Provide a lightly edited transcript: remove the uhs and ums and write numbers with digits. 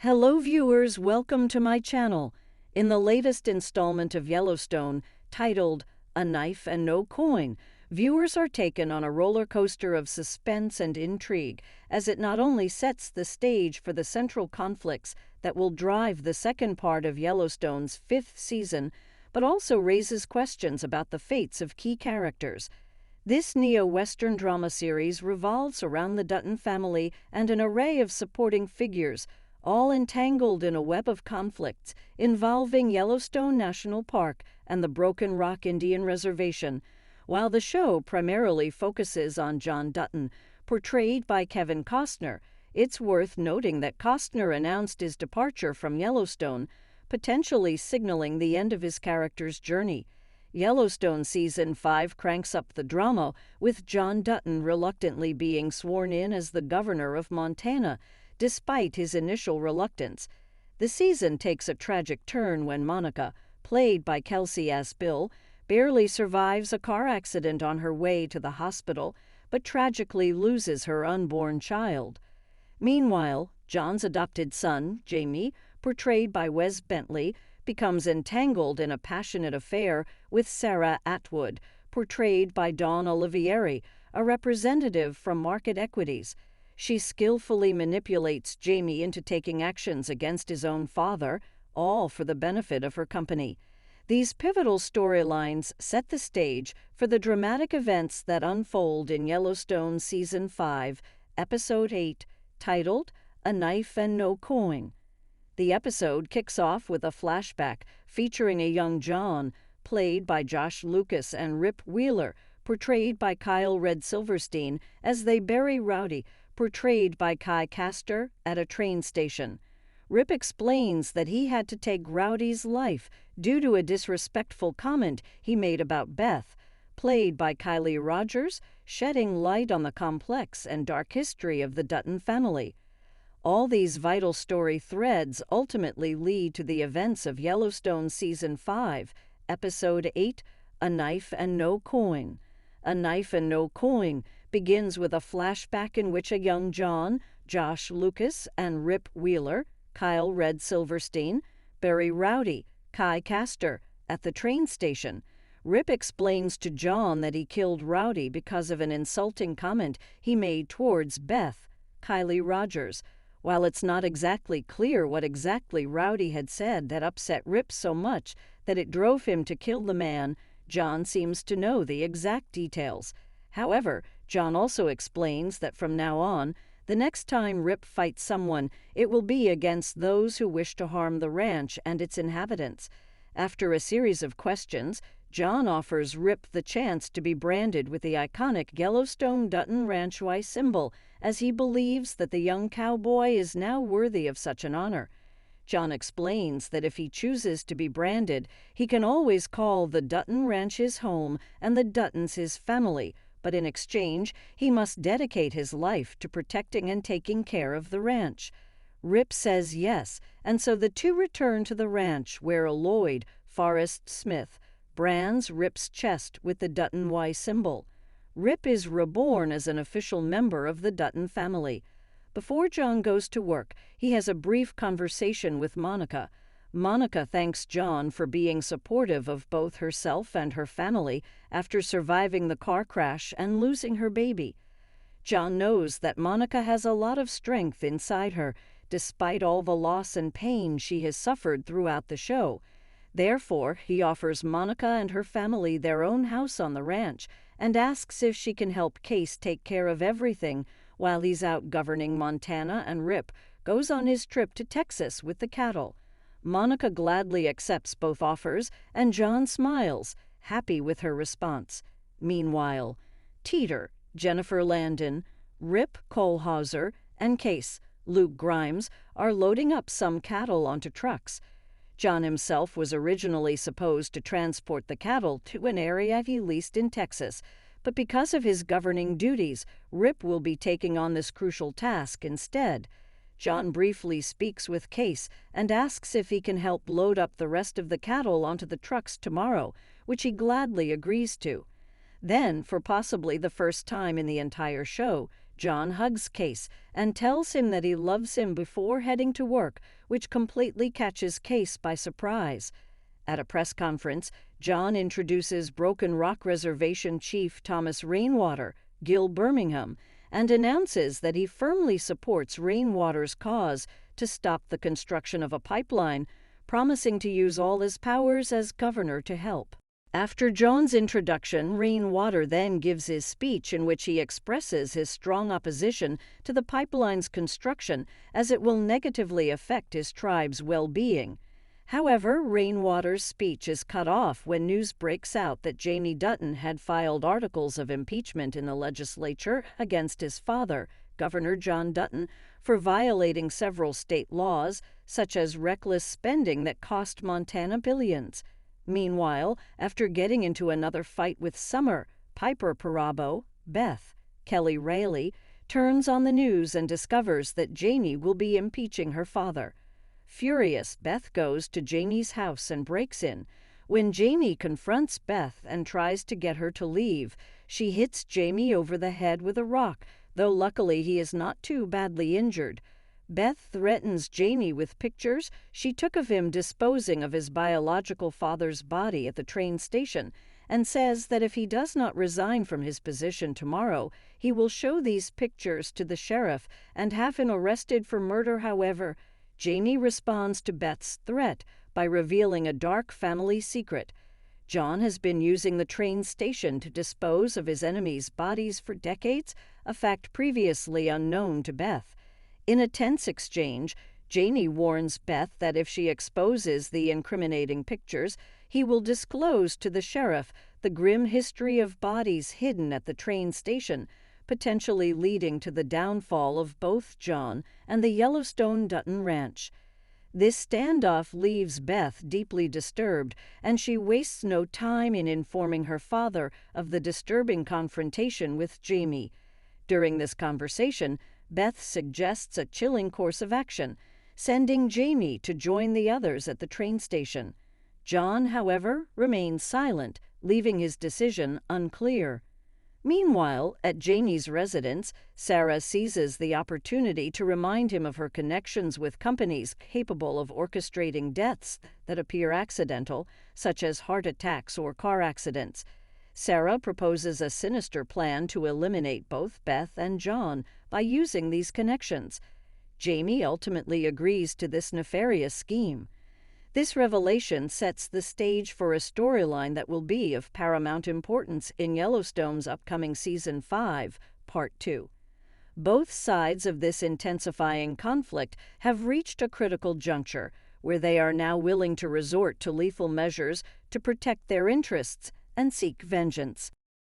Hello viewers, welcome to my channel. In the latest installment of Yellowstone, titled A Knife and No Coin, viewers are taken on a roller coaster of suspense and intrigue, as it not only sets the stage for the central conflicts that will drive the second part of Yellowstone's fifth season, but also raises questions about the fates of key characters. This neo-Western drama series revolves around the Dutton family and an array of supporting figures, all entangled in a web of conflicts involving Yellowstone National Park and the Broken Rock Indian Reservation. While the show primarily focuses on John Dutton, portrayed by Kevin Costner, it's worth noting that Costner announced his departure from Yellowstone, potentially signaling the end of his character's journey. Yellowstone Season 5 cranks up the drama, with John Dutton reluctantly being sworn in as the governor of Montana, despite his initial reluctance. The season takes a tragic turn when Monica, played by Kelsey as Bill, barely survives a car accident on her way to the hospital, but tragically loses her unborn child. Meanwhile, John's adopted son, Jamie, portrayed by Wes Bentley, becomes entangled in a passionate affair with Sarah Atwood, portrayed by Dawn Olivieri, a representative from Market Equities. She skillfully manipulates Jamie into taking actions against his own father, all for the benefit of her company. These pivotal storylines set the stage for the dramatic events that unfold in Yellowstone Season 5, Episode 8, titled A Knife and No Coin. The episode kicks off with a flashback featuring a young John, played by Josh Lucas, and Rip Wheeler, portrayed by Red Silverstein, as they bury Rowdy, portrayed by Castor, at a train station. Rip explains that he had to take Rowdy's life due to a disrespectful comment he made about Beth, played by Kylie Rogers, shedding light on the complex and dark history of the Dutton family. All these vital story threads ultimately lead to the events of Yellowstone Season 5, Episode 8, A Knife and No Coin. A Knife and No Coin begins with a flashback in which a young John, Josh Lucas, and Rip Wheeler, Red Silverstein, bury Rowdy, Castor, at the train station. Rip explains to John that he killed Rowdy because of an insulting comment he made towards Beth, Kylie Rogers. While it's not exactly clear what exactly Rowdy had said that upset Rip so much that it drove him to kill the man, John seems to know the exact details. However, John also explains that from now on, the next time Rip fights someone, it will be against those who wish to harm the ranch and its inhabitants. After a series of questions, John offers Rip the chance to be branded with the iconic Yellowstone Dutton Ranch Y symbol, as he believes that the young cowboy is now worthy of such an honor. John explains that if he chooses to be branded, he can always call the Dutton Ranch his home and the Duttons his family, but in exchange, he must dedicate his life to protecting and taking care of the ranch. Rip says yes, and so the two return to the ranch, where Lloyd, Forrest Smith, brands Rip's chest with the Dutton Y symbol. Rip is reborn as an official member of the Dutton family. Before John goes to work, he has a brief conversation with Monica. Monica thanks John for being supportive of both herself and her family after surviving the car crash and losing her baby. John knows that Monica has a lot of strength inside her, despite all the loss and pain she has suffered throughout the show. Therefore, he offers Monica and her family their own house on the ranch and asks if she can help Case take care of everything while he's out governing Montana and Rip goes on his trip to Texas with the cattle. Monica gladly accepts both offers, and John smiles, happy with her response. Meanwhile, Teeter, Jennifer Landon, Rip Kohlhauser, and Case, Luke Grimes, are loading up some cattle onto trucks. John himself was originally supposed to transport the cattle to an area he leased in Texas, but because of his governing duties, Rip will be taking on this crucial task instead. John briefly speaks with Case and asks if he can help load up the rest of the cattle onto the trucks tomorrow, which he gladly agrees to. Then, for possibly the first time in the entire show, John hugs Case and tells him that he loves him before heading to work, which completely catches Case by surprise. At a press conference, John introduces Broken Rock Reservation Chief Thomas Rainwater, Gil Birmingham, and announces that he firmly supports Rainwater's cause to stop the construction of a pipeline, promising to use all his powers as governor to help. After John's introduction, Rainwater then gives his speech in which he expresses his strong opposition to the pipeline's construction as it will negatively affect his tribe's well-being. However, Rainwater's speech is cut off when news breaks out that Jamie Dutton had filed articles of impeachment in the legislature against his father, Governor John Dutton, for violating several state laws, such as reckless spending that cost Montana billions. Meanwhile, after getting into another fight with Summer, Piper Parabo, Beth, Kelly Rayleigh, turns on the news and discovers that Jamie will be impeaching her father. Furious, Beth goes to Jamie's house and breaks in. When Jamie confronts Beth and tries to get her to leave, she hits Jamie over the head with a rock, though luckily he is not too badly injured. Beth threatens Jamie with pictures she took of him disposing of his biological father's body at the train station, and says that if he does not resign from his position tomorrow, he will show these pictures to the sheriff and have him arrested for murder. However, Jamie responds to Beth's threat by revealing a dark family secret. John has been using the train station to dispose of his enemies' bodies for decades, a fact previously unknown to Beth. In a tense exchange, Jamie warns Beth that if she exposes the incriminating pictures, he will disclose to the sheriff the grim history of bodies hidden at the train station, potentially leading to the downfall of both John and the Yellowstone Dutton Ranch. This standoff leaves Beth deeply disturbed, and she wastes no time in informing her father of the disturbing confrontation with Jamie. During this conversation, Beth suggests a chilling course of action, sending Jamie to join the others at the train station. John, however, remains silent, leaving his decision unclear. Meanwhile, at Jamie's residence, Sarah seizes the opportunity to remind him of her connections with companies capable of orchestrating deaths that appear accidental, such as heart attacks or car accidents. Sarah proposes a sinister plan to eliminate both Beth and John by using these connections. Jamie ultimately agrees to this nefarious scheme. This revelation sets the stage for a storyline that will be of paramount importance in Yellowstone's upcoming Season 5, Part 2. Both sides of this intensifying conflict have reached a critical juncture, where they are now willing to resort to lethal measures to protect their interests and seek vengeance.